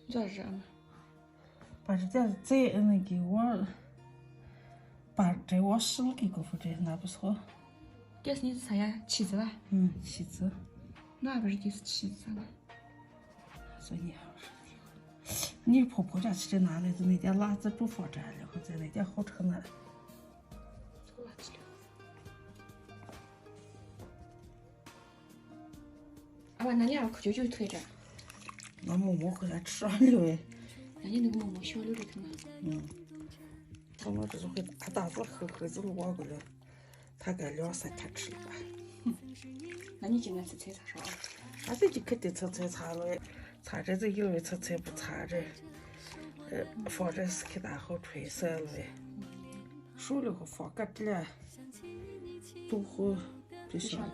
热热嘛。把这点这那给我，把这我使了给过户这那不错。这是你是啥呀？旗子吧？旗子。那不是就是旗子了？所以你好是你婆婆家吃的哪来的那点辣子煮发展，然后再那点好吃呢？臭垃圾了。啊，那你二舅舅推着。那馍馍回来吃完了哎。那你那个馍馍小溜的很嘛？他们这是回大大子盒盒子挖过来，他该2、3天吃了吧。那你今天是吃啥烧？那这就肯定吃擦了，擦着这有人吃不擦着，放着是可大好吹散了哎。熟了后放干着了，多好就行了。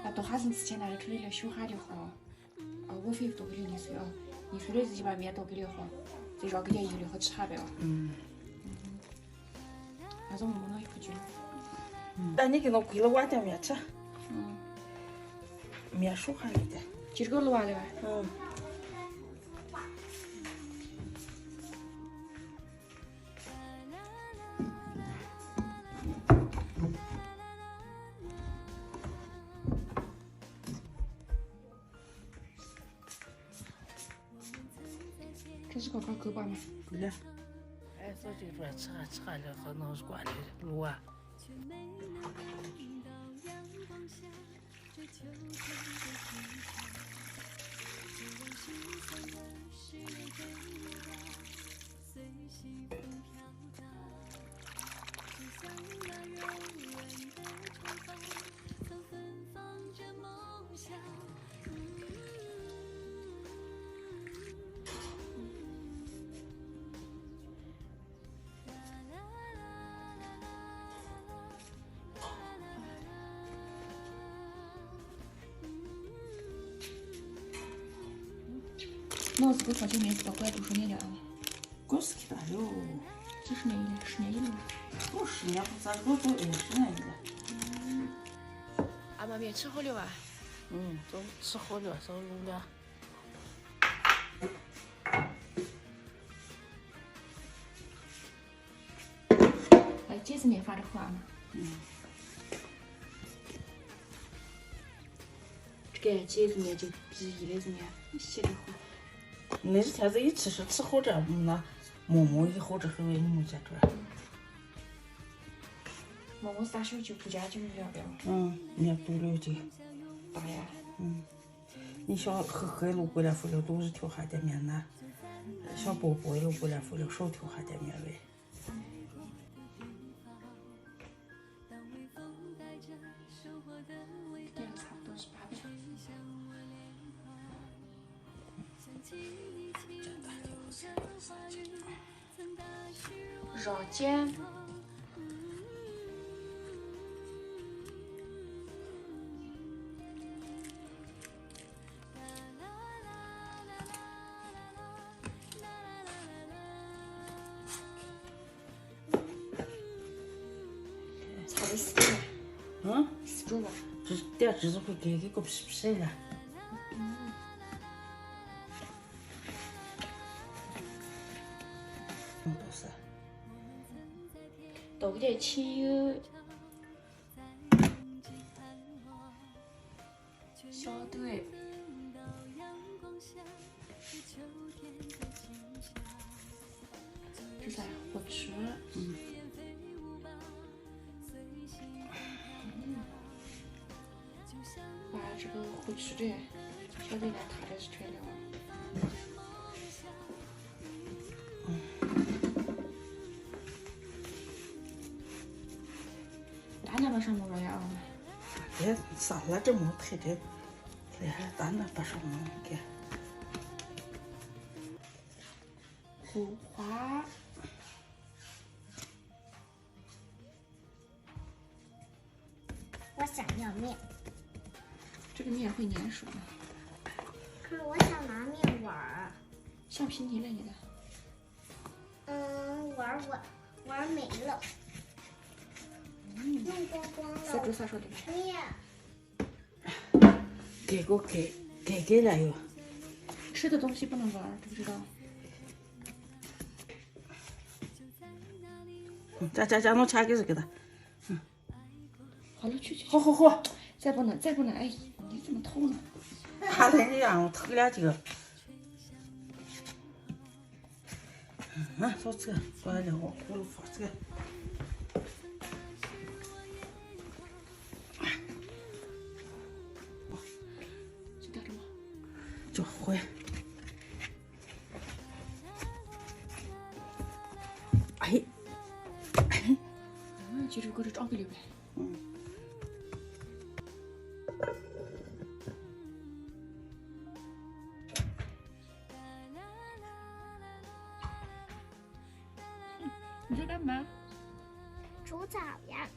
那多哈是之前那里吹的修哈的好，我非多给你吹啊，你吹的这几把面多给你好，这绕给点油的好吃哈呗啊。那种馍馍也不久。那你给我归了碗点面吃。面熟哈了的。就这个卤啊的吧？这是个搞狗吧吗？够了。哎，这就说吃哈了，和那是惯的卤啊。脑子不操这面子，怪多少年了啊？我是看了，几十年了，10年有了。我10年不咋个都20年了。阿妈面吃好了吧？都吃好了，烧卤了。哎，这是面发的好啊嘛？这个节日面就1亿的人呀，写的好。那是天子一吃是吃好这，那馍馍也好吃很喂，你没见着？馍馍是打小就不加酒了呗？面多了就大呀。你想喝路过来敷了都是调下点面呢，想包路过来敷了少调下点面喂。这个差不多是800。绕肩。炒的4种。4种吧。这点芝士会给个皮皮了。都是。倒给点清油。小队。这啥呀？火吃。把这个火吃的，小队来踏的是吹了。大那把上馍呀？别啥了这么太的，大那把上馍给。胡花。我想要面。这个面会粘手吗？可是我想拿面碗儿。橡皮泥了你的。碗没了。用光光了。啥煮啥说的吧？面。给了哟。吃吃的东西不能玩，知不知道？加弄钱给他。好了，去。好，再不能，哎，你怎么偷呢？他那样偷2斤。说这个，我两个葫芦放这个。就带着吗？就回。哎，记住搁这装给里边。你在干嘛？煮澡呀。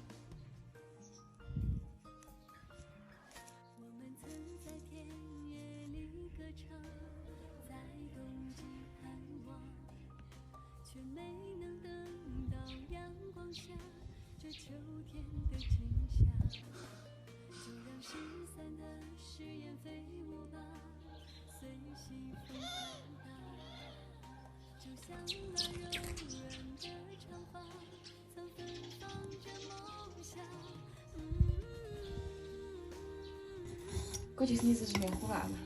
过去是你自己面糊吧嘛？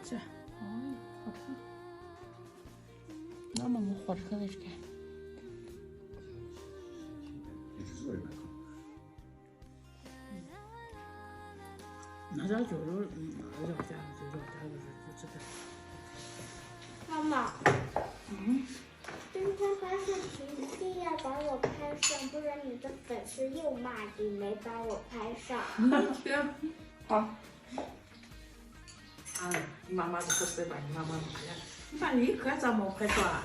这，好吃。那么我活着可为是干？那叫就肉，那叫家就这个。妈妈。今天发视频一定要把我拍上，不然你的粉丝又骂你没把我拍上。行，好。你妈妈就可随把你妈妈弄的，你把你可咋没拍上？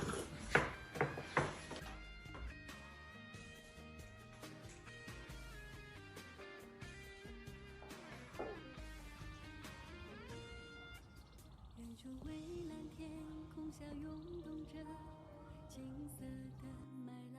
远处蔚蓝天空下涌动着金色的麦浪。